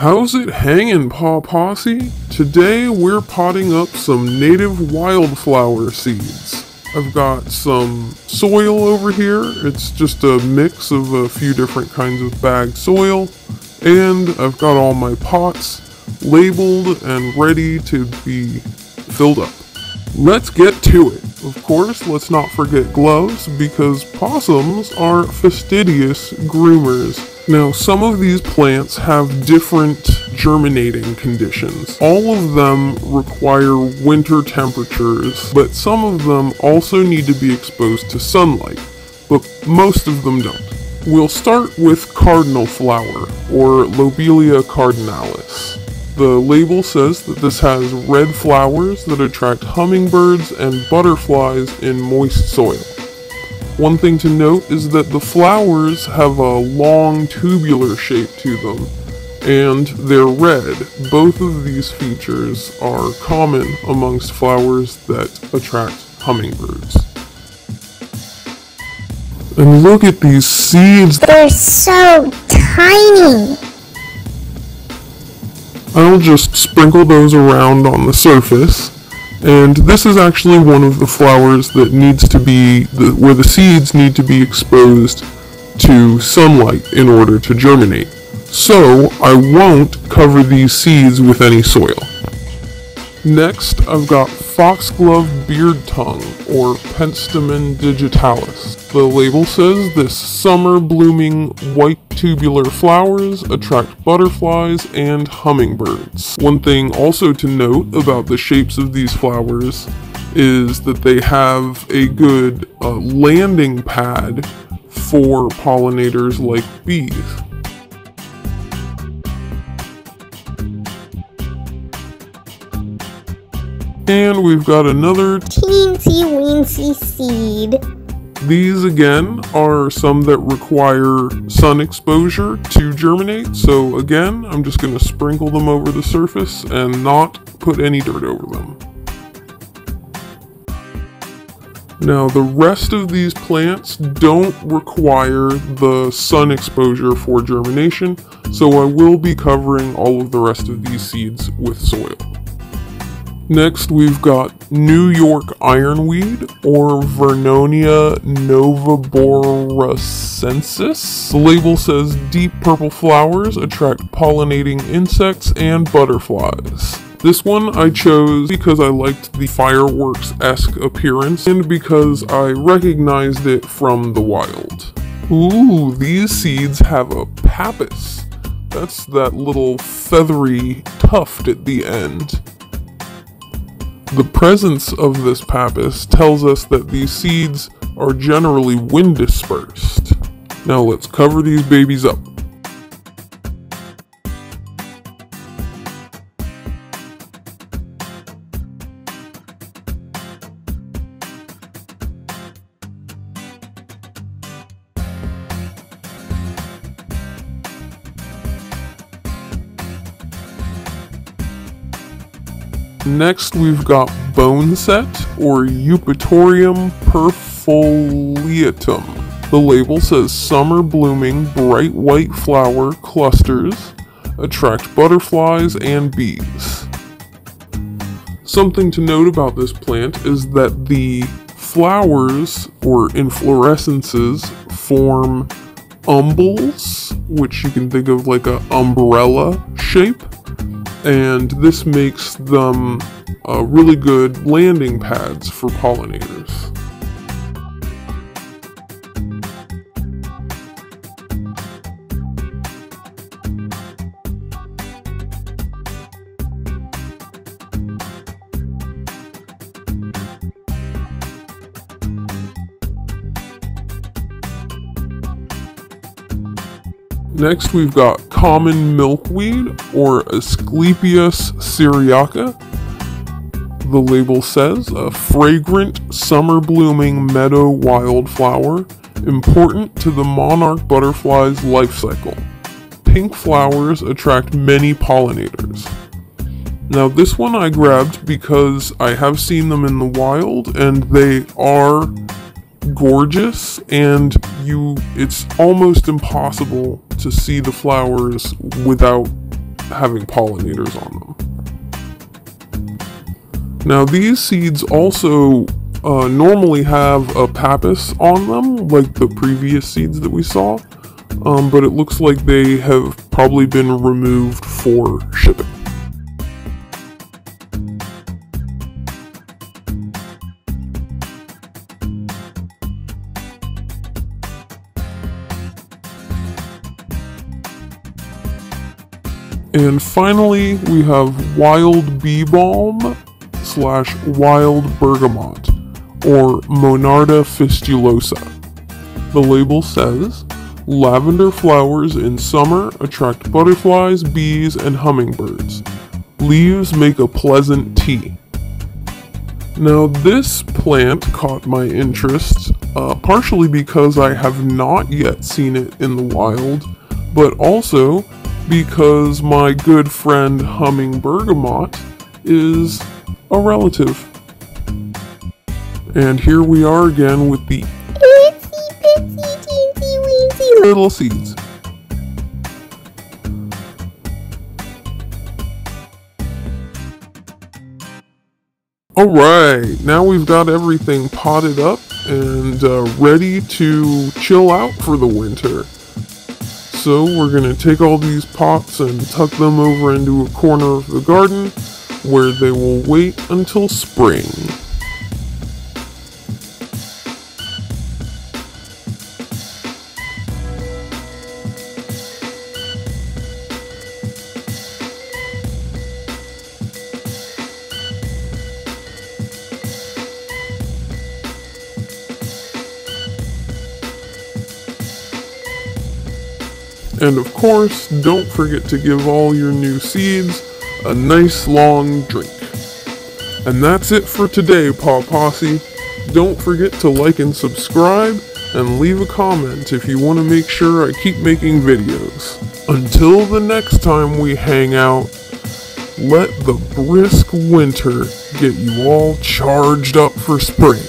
How's it hanging, Pawpossum? Today we're potting up some native wildflower seeds. I've got some soil over here. It's just a mix of a few different kinds of bagged soil. And I've got all my pots labeled and ready to be filled up. Let's get to it. Of course, let's not forget gloves because possums are fastidious groomers. Now, some of these plants have different germinating conditions. All of them require winter temperatures, but some of them also need to be exposed to sunlight, but most of them don't. We'll start with cardinal flower, or Lobelia cardinalis. The label says that this has red flowers that attract hummingbirds and butterflies in moist soil. One thing to note is that the flowers have a long tubular shape to them, and they're red. Both of these features are common amongst flowers that attract hummingbirds. And look at these seeds! They're so tiny! I'll just sprinkle those around on the surface. And this is actually one of the flowers that needs to be, where the seeds need to be exposed to sunlight in order to germinate. So I won't cover these seeds with any soil. Next, I've got foxglove beard tongue, or Penstemon digitalis. The label says this summer blooming white tubular flowers attract butterflies and hummingbirds. One thing also to note about the shapes of these flowers is that they have a good landing pad for pollinators like bees. And we've got another teensy weensy seed. These again are some that require sun exposure to germinate, so again I'm just going to sprinkle them over the surface and not put any dirt over them. Now the rest of these plants don't require the sun exposure for germination, so I will be covering all of the rest of these seeds with soil. Next, we've got New York ironweed, or Vernonia novaboracensis. The label says deep purple flowers attract pollinating insects and butterflies. This one I chose because I liked the fireworks-esque appearance and because I recognized it from the wild. Ooh, these seeds have a pappus. That's that little feathery tuft at the end. The presence of this pappus tells us that these seeds are generally wind dispersed. Now let's cover these babies up. Next, we've got boneset, or Eupatorium perfoliatum. The label says summer blooming bright white flower clusters attract butterflies and bees. Something to note about this plant is that the flowers, or inflorescences, form umbels, which you can think of like an umbrella shape. And this makes them really good landing pads for pollinators. Next, we've got common milkweed, or Asclepias syriaca. The label says a fragrant summer-blooming meadow wildflower, important to the monarch butterfly's life cycle. Pink flowers attract many pollinators. Now, this one I grabbed because I have seen them in the wild, and they are gorgeous, and it's almost impossible to see the flowers without having pollinators on them. Now these seeds also normally have a pappus on them, like the previous seeds that we saw, but it looks like they have probably been removed for shipping. And finally, we have wild bee balm / wild bergamot, or Monarda fistulosa. The label says, lavender flowers in summer attract butterflies, bees, and hummingbirds. Leaves make a pleasant tea. Now this plant caught my interest, partially because I have not yet seen it in the wild, but also because my good friend humming bergamot is a relative. And here we are again with the itsy bitsy teensy weensy little seeds. Alright, now we've got everything potted up and ready to chill out for the winter. So we're going to take all these pots and tuck them over into a corner of the garden where they will wait until spring. And of course, don't forget to give all your new seeds a nice long drink. And that's it for today, Pawpossum. Don't forget to like and subscribe, and leave a comment if you want to make sure I keep making videos. Until the next time we hang out, let the brisk winter get you all charged up for spring.